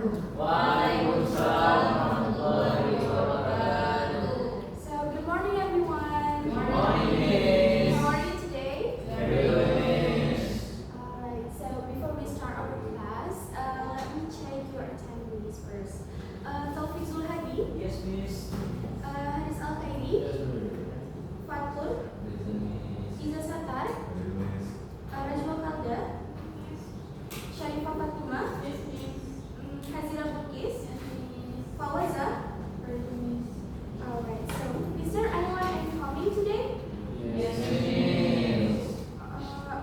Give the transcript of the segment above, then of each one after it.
Waalaikumsalam warahmatullahi wabarakatuh. So, good morning everyone. Good morning, Miss. How are you today? Very good, Miss. Alright, so before we start our class, let me check your attendees first. Taufik Zulhadi, Yes, Miss. Haris Al-Khairi, Fatul, Iza Satar, Rajwa Kalda, Syarifah Fatimah, Hazira Bukis, Fawaza. Alright, so is there anyone coming today? Yes, Miss.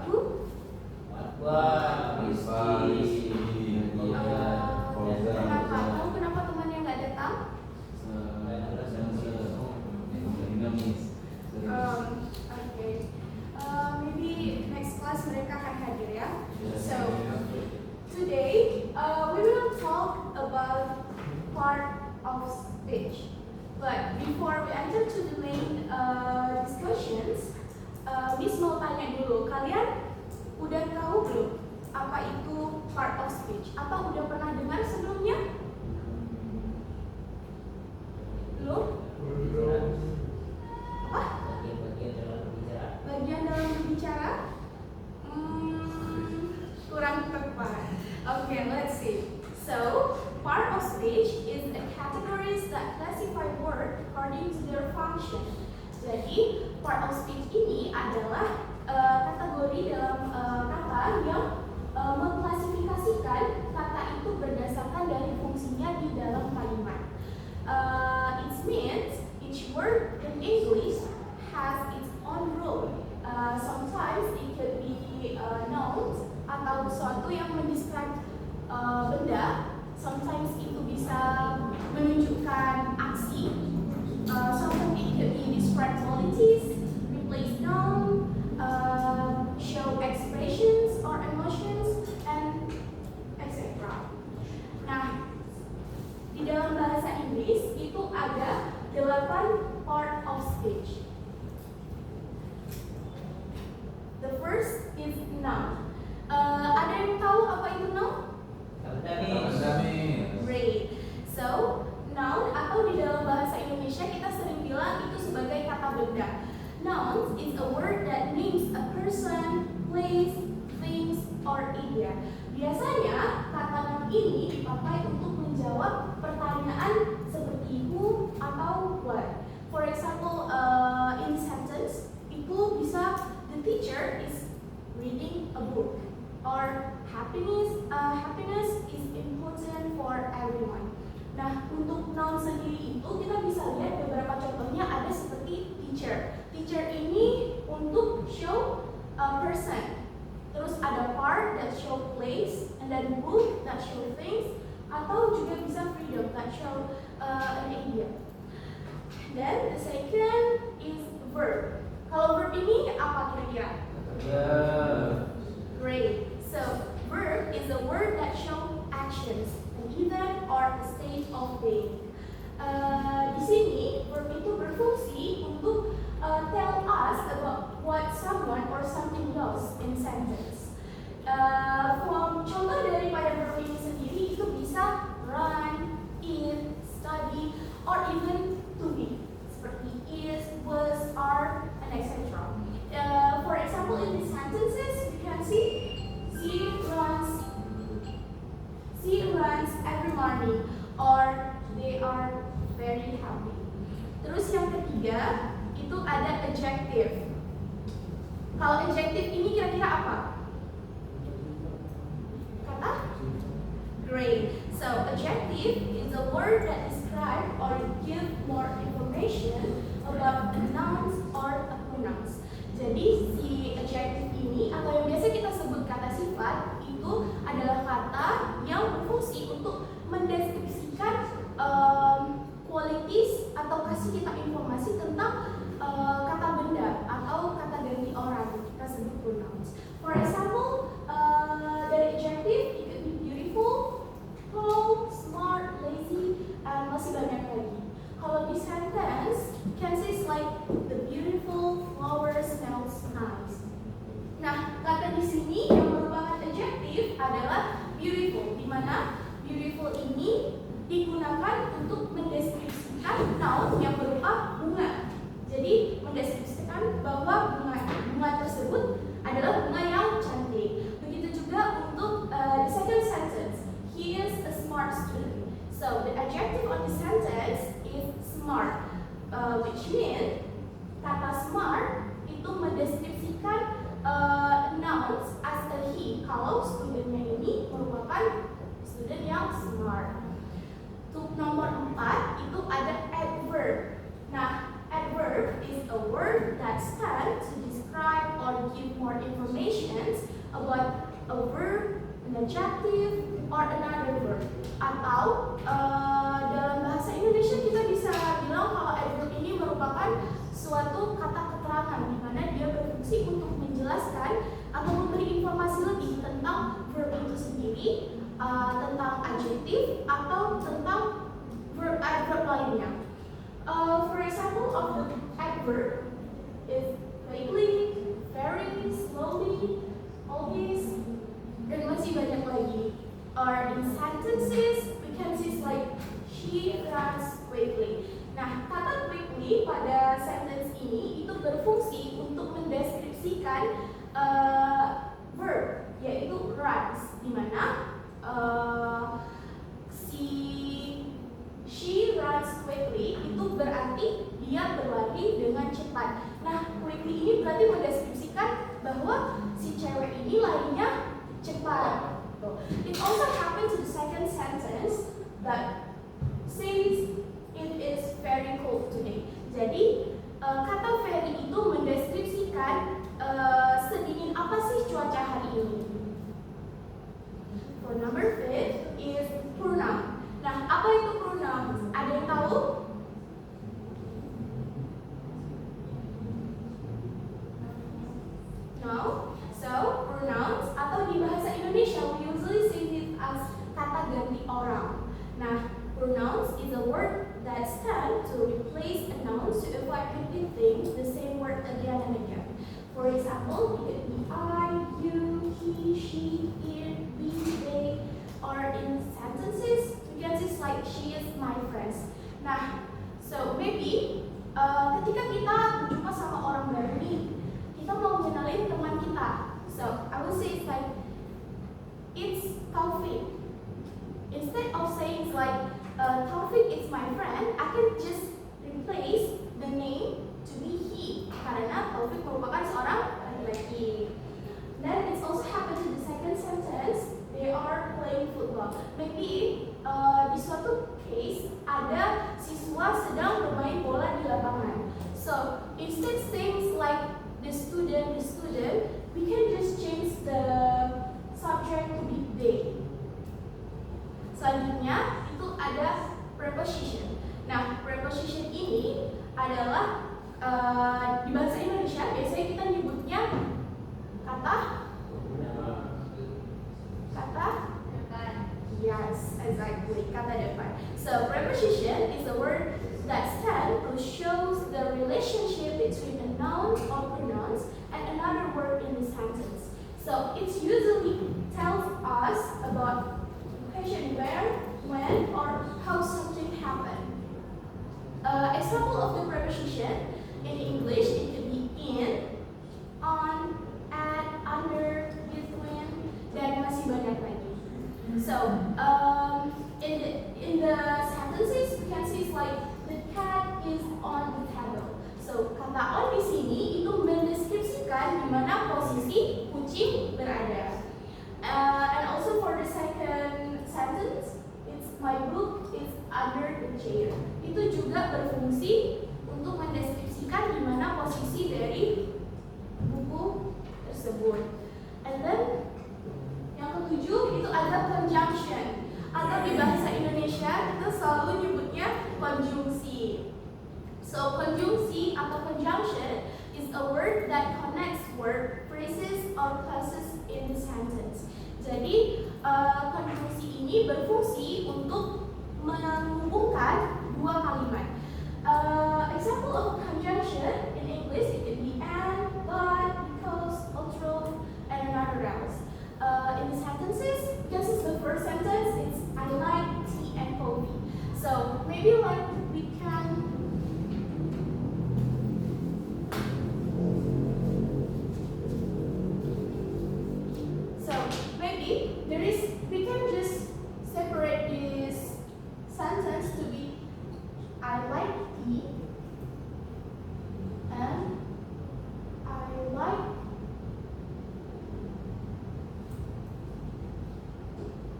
Who? Wah, Rizky. Kenapa temannya nggak datang? Okay. Maybe next class mereka akan hadir ya. So today we will talk about part of speech. But before we enter to the main discussions, Miss mau tanya dulu, kalian udah tahu belum apa itu part of speech? Atau udah pernah dengar sebelumnya? Belum? Apa? Bagian dalam berbicara? Kurang tepat. Okay, let's see. So, part of speech is the categories that classify words according to their function. Jadi, part of speech ini adalah kategori dalam kata yang mengklasifikasikan kata itu berdasarkan dari fungsinya di dalam kalimat. It means each word in English has its own role. Sometimes it could be nouns atau sesuatu yang mendescribe benda. Sometimes itu bisa menunjukkan aksi. Sometimes it could be describe qualities, replace noun, show expressions or emotions, and etc. Nah, di dalam bahasa Inggris itu ada 8 part of speech. The first is noun. Ada yang tahu apa itu noun? Great. So, noun atau di dalam bahasa Indonesia kita sering bilang itu sebagai kata benda. Nouns is a word that names a person, place, things, or area. Biasanya kata noun ini dipakai untuk menjawab pertanyaan seperti who atau what. For example, in sentence itu bisa the teacher is reading a book, or happiness is important for everyone. Nah, untuk noun sendiri itu kita bisa lihat beberapa contohnya ada seperti teacher. Teacher ini untuk show a person. Terus ada part that show place, and then book that show things, atau juga bisa freedom that show an idea. Then the second is verb. Kalau verb ini apa kira-kira? Great. So verb is a word that show actions, an event or a state of being. Di sini verb itu berfungsi untuk tell us about what someone or something does in sentence. Contoh daripada verb ini sendiri itu bisa run, eat, study, or even to be, seperti is, was, are, and etc. For example, in these sentences, you can see she runs every morning, or they are very happy. Terus yang ketiga itu ada adjective. Kalau adjective ini kira-kira apa? Kata? Great. So adjective is a word that describe or give more information about a noun or a pronouns. Jadi si adjective ini atau yang biasa kita sebut kata sifat itu adalah kata yang berfungsi untuk mendeskripsikan qualities atau kasih kita informasi tentang kata benda atau kata ganti orang, kita sebut pronouns. For example, dari adjective it could be beautiful, tall, smart, lazy, and masih banyak lagi. Kalau di sentence, can say like the beautiful flower smells nice. Nah, kata di sini yang merupakan adjective adalah beautiful, di mana beautiful ini digunakan untuk mendeskripsikan noun yang berupa bunga. Jadi mendeskripsikan bahwa bunga tersebut adalah bunga yang cantik. Begitu juga untuk the second sentence. He is a smart student. So the adjective on the sentence is smart, which means kata smart itu mendeskripsikan nouns as a he. Kalau studentnya ini merupakan student yang smart. Untuk nomor 4 itu ada adverb. Nah, adverb is a word that stands to describe or give more information about a verb, an adjective, or another verb. Atau dalam bahasa Indonesia kita bisa bilang kalau adverb ini merupakan suatu kata keterangan di mana dia berfungsi untuk menjelaskan atau memberi informasi lebih tentang verb itu sendiri, tentang adjektif atau tentang adverb lainnya. For example of the adverb is quickly, very, slowly, always, dan masih banyak lagi. Or in sentences, we can see like she runs quickly. Nah, kata quickly pada sentence ini itu berfungsi untuk mendeskripsikan verb, yaitu runs, di mana she runs quickly itu berarti dia berlari dengan cepat. Nah, quickly ini berarti mendeskripsikan bahwa si cewek ini larinya cepat. It also happens to the second sentence that says it is very cold today. Jadi kata very itu mendeskripsikan sedingin apa sih cuaca hari ini. For number 5 is pronoun. Nah, apa itu pronoun? Ada yang tahu? No? So, pronouns atau di bahasa Indonesia we usually say it as kata ganti orang. Nah, pronouns is a word that stands to replace a noun to avoid repeating the same word again and again. For example, it could be I, you, he, she, it, we, they, or in sentences, we can say like she is my friend. Nah, so maybe ketika kita berjumpa sama orang baru nih, kita mau kenalin teman kita. So I would say it's like it's Taufik. Instead of saying like Taufik is my friend, I can just replace the name to be he. Karena Taufik merupakan seorang laki-laki. Then it's also happened to the second sentence. They are playing football. Maybe di suatu case ada siswa sedang bermain bola di lapangan. So instead saying like the student, we can just change the subject to be they. Selanjutnya itu ada preposition. Nah, preposition ini adalah di bahasa Indonesia biasanya kita nyebutnya kata. Yes, exactly. Kata depan. So preposition is a word that stands or shows the relationship between a noun or pronouns and another word in the sentence. So it usually tells us about location, where, when, or how something happened. Example of the preposition in English, it could be in, on, at, under, between, dan masih banyak lagi. So in the sentences, we can see it's like the cat is on the table. So kata on di sini itu mendeskripsikan di mana posisi kucing berada. And also for the second sentence, it's my book is under the chair. Itu juga berfungsi untuk mendeskripsikan di mana posisi dari buku tersebut. And then yang ketujuh itu ada conjunction, atau di bahasa Indonesia kita selalu nyebutnya konjungsi. So konjungsi atau conjunction is a word that connects word, phrases, or clauses in the sentence. Jadi konjungsi ini berfungsi untuk menghubungkan dua kalimat. Example of conjunction in English it could be and, but, because, although, and another else. In the sentences, this is the first sentence. It's I Actually, we can just separate this sentence to be I like tea and I like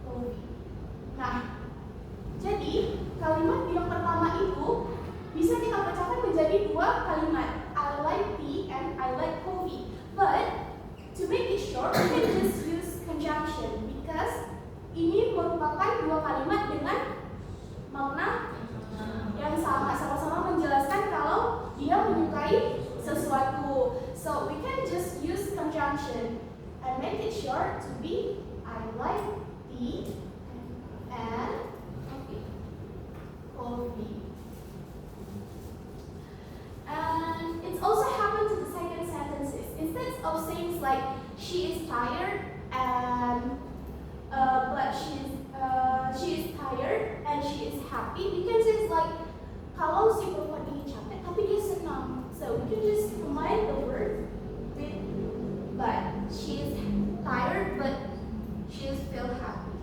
coffee. Nah, jadi kalimat yang pertama itu bisa kita pecahkan menjadi dua kalimat. I like tea and I like coffee. But to make it short, we can just use conjunction because ini merupakan dua kalimat dengan makna yang sama-sama menjelaskan kalau dia menyukai sesuatu. So we can just use conjunction and make it short to be I like tea and coffee. And it's also happened to the second sentences. Instead of saying like she is tired and but she is tired and she is happy, we can say like kalau si perempuan ini capek tapi dia senang. So we can just combine the word with but she is tired but she is still happy.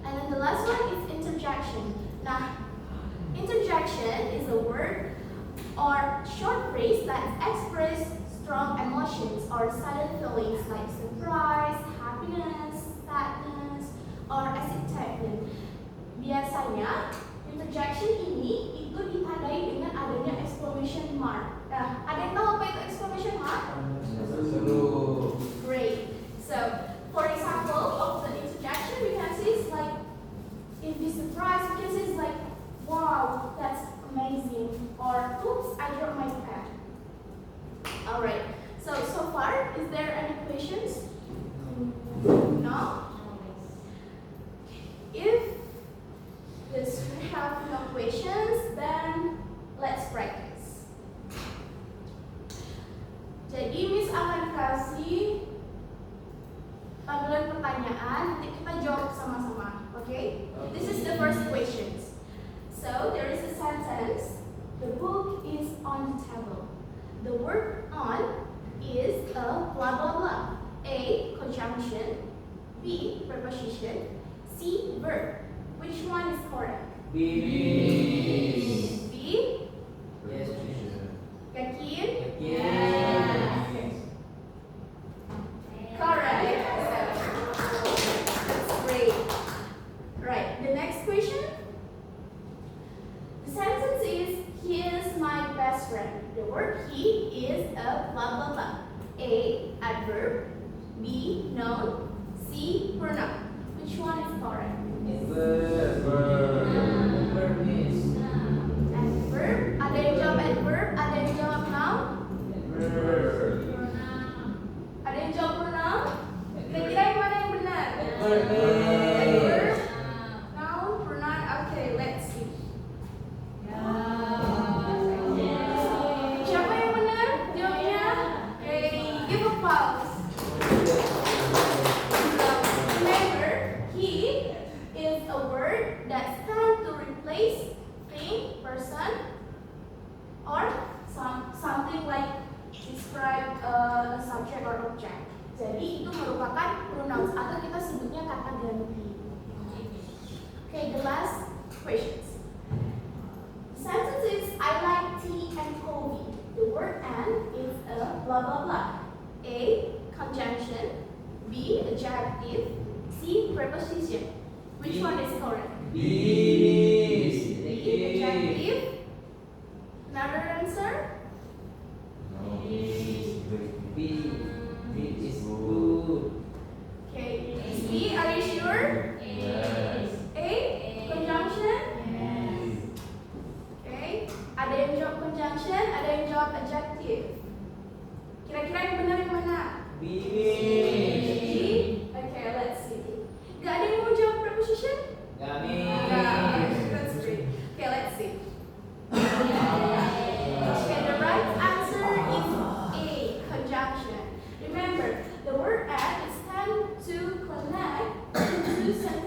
And then the last one is interjection. Nah, interjection is a word or short phrase that express strong emotions or sudden feelings like surprise, happiness, sadness, or excitement. Biasanya interjection ini itu ditandai dengan adanya exclamation mark. Nah, ada yang tahu apa itu exclamation mark? Great. So, for example of the interjection, we can say it's like if we surprise, we can say it's like wow, that's amazing, or oops, I dropped my pen. Alright, so far, is there any questions? No? If we have no questions, then let's practice. Jadi Miss akan kasih panduan pertanyaan, nanti kita jawab sama-sama, okay? This is the first questions. So there is a sentence. The book is on the table. The word on is a blah blah blah. A, conjunction. B, preposition. C, verb. Which one is correct? B. B? Yes, teacher. Yakin? Yes. Correct. That's great. Right, the next question. The sentence is, he is my best friend. The word he is a blah blah blah. A, adverb. B, noun. C, pronoun. Which one is correct? Verb, miss. Adverb. Ada yang jawab adverb, ada yang jawab noun. Verb. Ada yang jawab pronoun. Kira-kira yang mana yang benar? Verb. Adverb, noun, pronoun. Okay, let's see. Siapa yang benar jawabnya? Okay, give a pause. Remember, he is a word that stands to replace thing, person, or something like describe a subject or object. Jadi itu merupakan pronouns atau kita sebutnya kata ganti. Okay, the last questions. Sentence is I like tea and coffee. The word and is a blah blah blah. A, conjunction. B, adjective. C, preposition. Which one is correct? B. B, adjective. Another answer? B. B is good. Okay. Is B, are you sure? Yes. A, conjunction. Yes. Okay. Ada yang jawab conjunction, ada yang jawab adjective. Kira-kira yang benar yang mana? B. B. Okay, let's see. Gak ada yang mau jawab preposition? Kami. That's great. Okay, let's see. Okay, the right answer is A, conjunction. Remember, the word and is tend to connect two sentences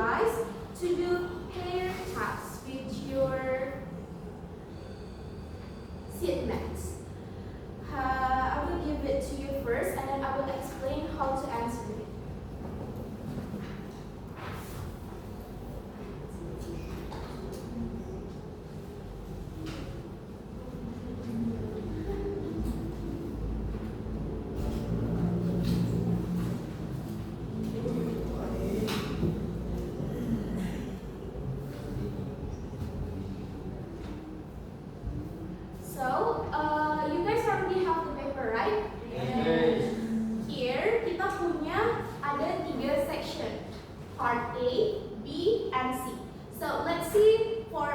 guys to do hair ties with your seat mats. I will give it to you first and then I will explain how to answer it. So, you guys already have the paper, right? Yes. Here kita punya ada 3 section, part A, B, and C. So let's see for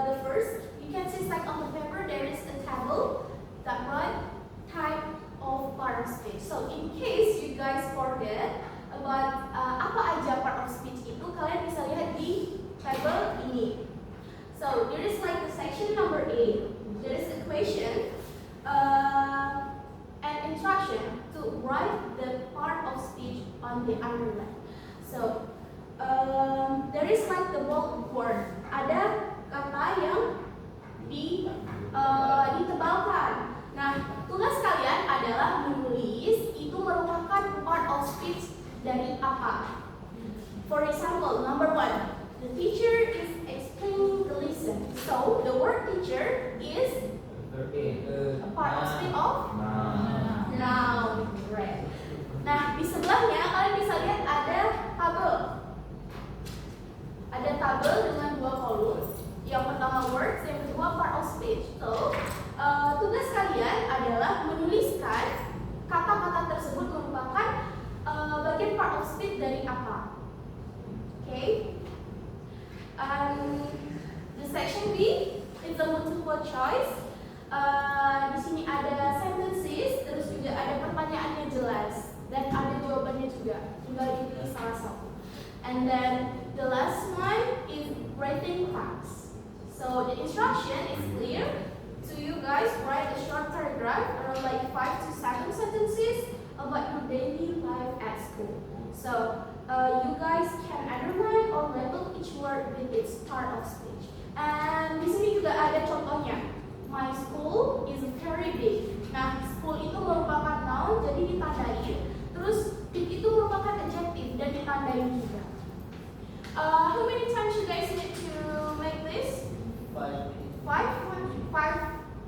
the first. You can see like on the paper there is a table that write type of part of speech. So in case you guys forget about apa aja part of speech itu, kalian bisa lihat di table ini. So there is like the section number A. There is a question and instruction to write the part of speech on the underline. So there is like the bold word. Ada kata yang ditebalkan. Nah, tugas kalian adalah menulis itu merupakan part of speech dari apa. For example, number 1, the teacher is explaining the lesson. So the word teacher is a part of speech of noun. Great. Nah, di sebelahnya kalian bisa lihat ada tabel. Ada tabel dengan 2 kolom. Yang pertama words, yang kedua part of speech. So, tugas kalian adalah menuliskan kata-kata tersebut merupakan bagian part of speech dari apa. Okay? The section B is a multiple choice. Di sini ada sentences, terus juga ada pertanyaannya jelas dan ada jawabannya juga. Tinggal dipilih salah satu. And then the last one is writing facts. So the instruction is clear. So you guys write a short paragraph around like 5 to 7 sentences about your daily life at school. So you guys can underline or label each word with its part of speech. And di sini juga ada contohnya. My school is very big. Nah, school itu merupakan noun, jadi ditandain. Terus big itu merupakan adjective dan ditandain juga. How many times you guys need to make this? 5 5, 10?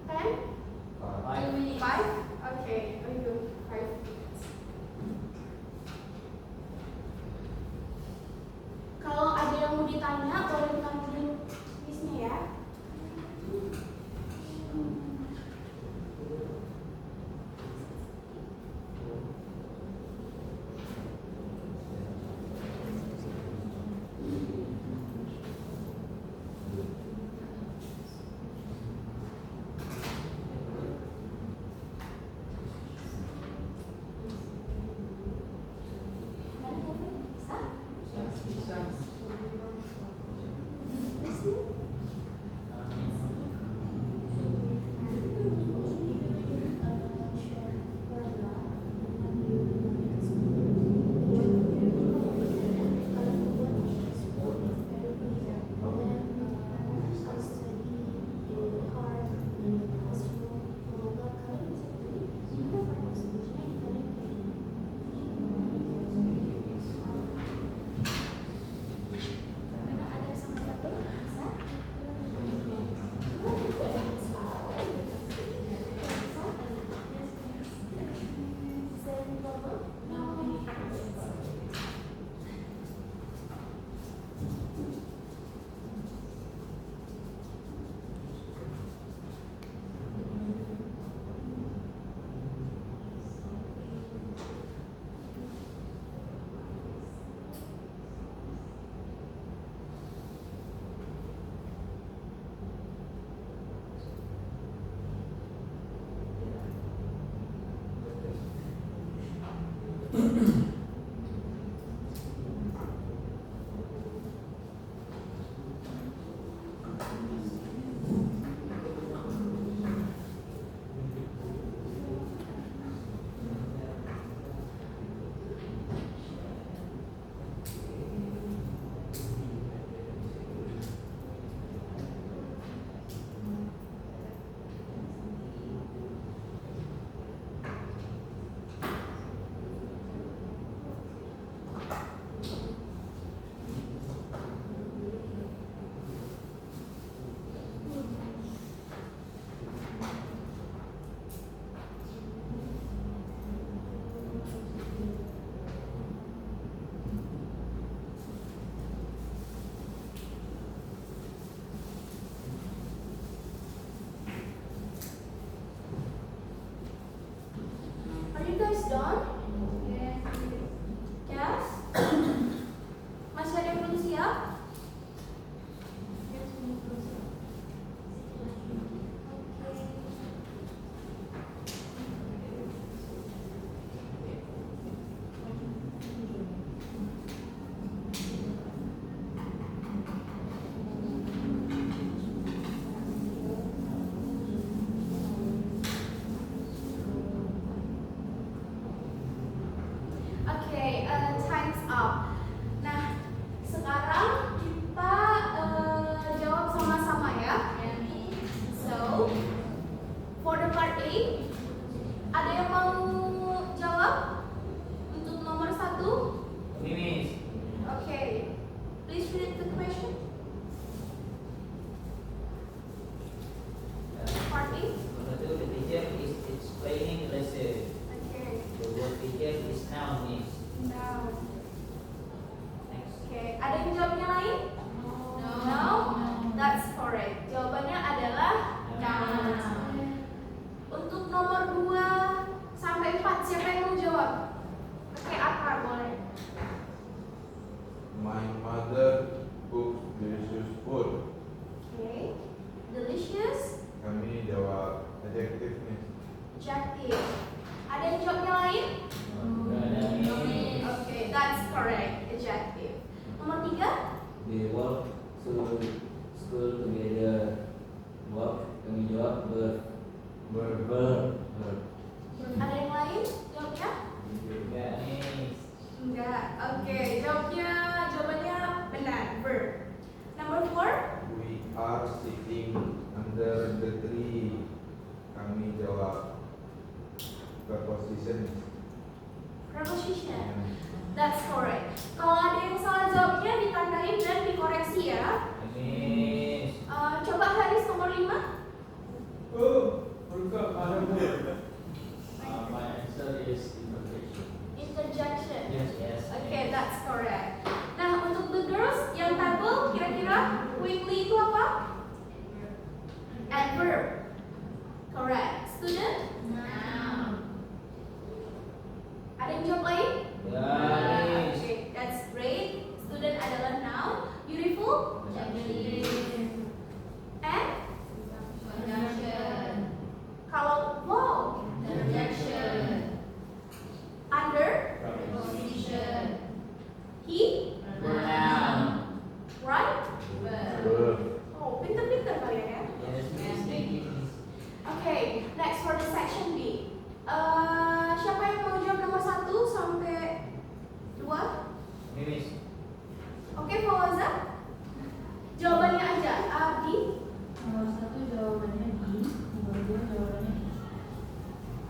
5? Okay, we do 5 minutes. Kalau ada yang mau ditanya, boleh ditanyain listnya ya. mother cooks delicious food. Okay. Delicious. Kami jawab adjective nih. Adjective. Ada yang jawabnya lain? Okay, that's correct. Adjective. Nomor 3. They walk to school together. Walk, kami jawab verb. Ada yang lain jawabnya? Enggak. Oke, jawabannya benar. Verb. Number 4. We are sitting under the tree. Kami jawab preposition. Preposition. That's correct. Kalau ada yang salah jawabnya ditandain dan dikoreksi ya. Coba Haris nomor 5. My answer is interjection. Interjection. Yes. Okay, that's correct. Nah, untuk the girls yang table kira-kira quickly itu apa? Adverb. Correct. Student? Ada yang jawab lain? Yes. Okay, that's great. Student adalah noun. Beautiful? And? Kalau wow? Under? He? Right? Verb. Oh, pinter-pinter kalian ya. Yes. Okay, next for the section B. Siapa yang mau jawab nomor 1 sampai 2? Oke, Fawazah? Jawabannya aja. A, B. Nomor 1 jawabannya B, nomor 2 jawabannya I.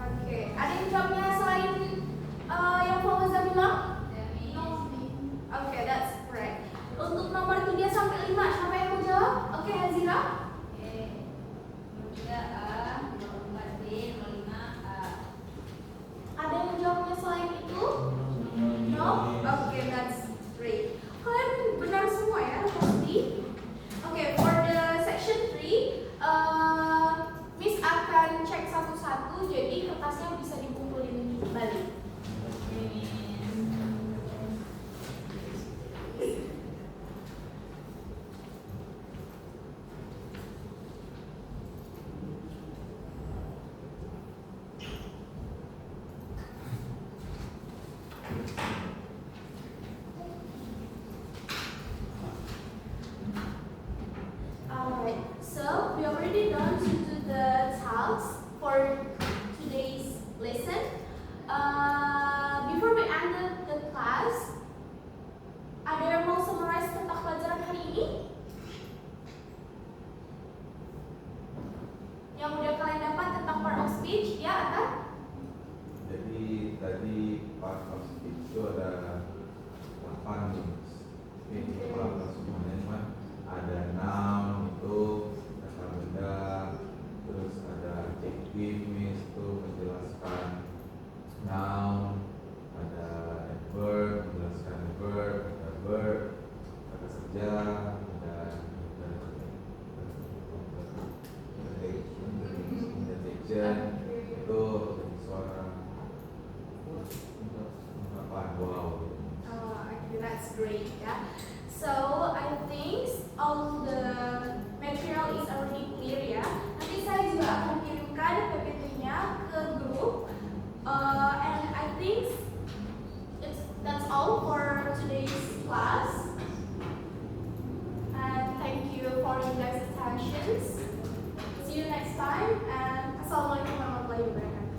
Oke, ada yang jawabnya selain yang Fawazah bilang? Oke, that's correct. Untuk nomor 3 sampai 5, siapa yang mau jawab? Oke, Hazira? Ada yang jawabnya selain itu? No? Oke, that's great. Kalian benar semua ya, pasti. Oke, for the section 3, Miss akan cek satu-satu, jadi kertasnya bisa dikumpulin kembali. Alright, so we already done to do the tasks for today's lesson. Before we end the class, ada yang mau summarize tentang pelajaran hari ini? Yang udah kalian dapat tentang part of speech, ya Atan? Jadi tadi part of speech itu ada 8 nih. Ini pelan semuanya, cuman ada noun itu kata benda, terus ada adjective itu menjelaskan noun, ada adverb menjelaskan verb, ada verb kata kerja, ada interjection itu dari suara ungkapan wow. Okay, that's great, yeah. So I think all the material is already clear ya. Nanti saya juga akan kirimkan PPT-nya ke grup. And I think that's all for today's class. And thank you for your guys' attention. See you next time. And assalamualaikum warahmatullahi wabarakatuh.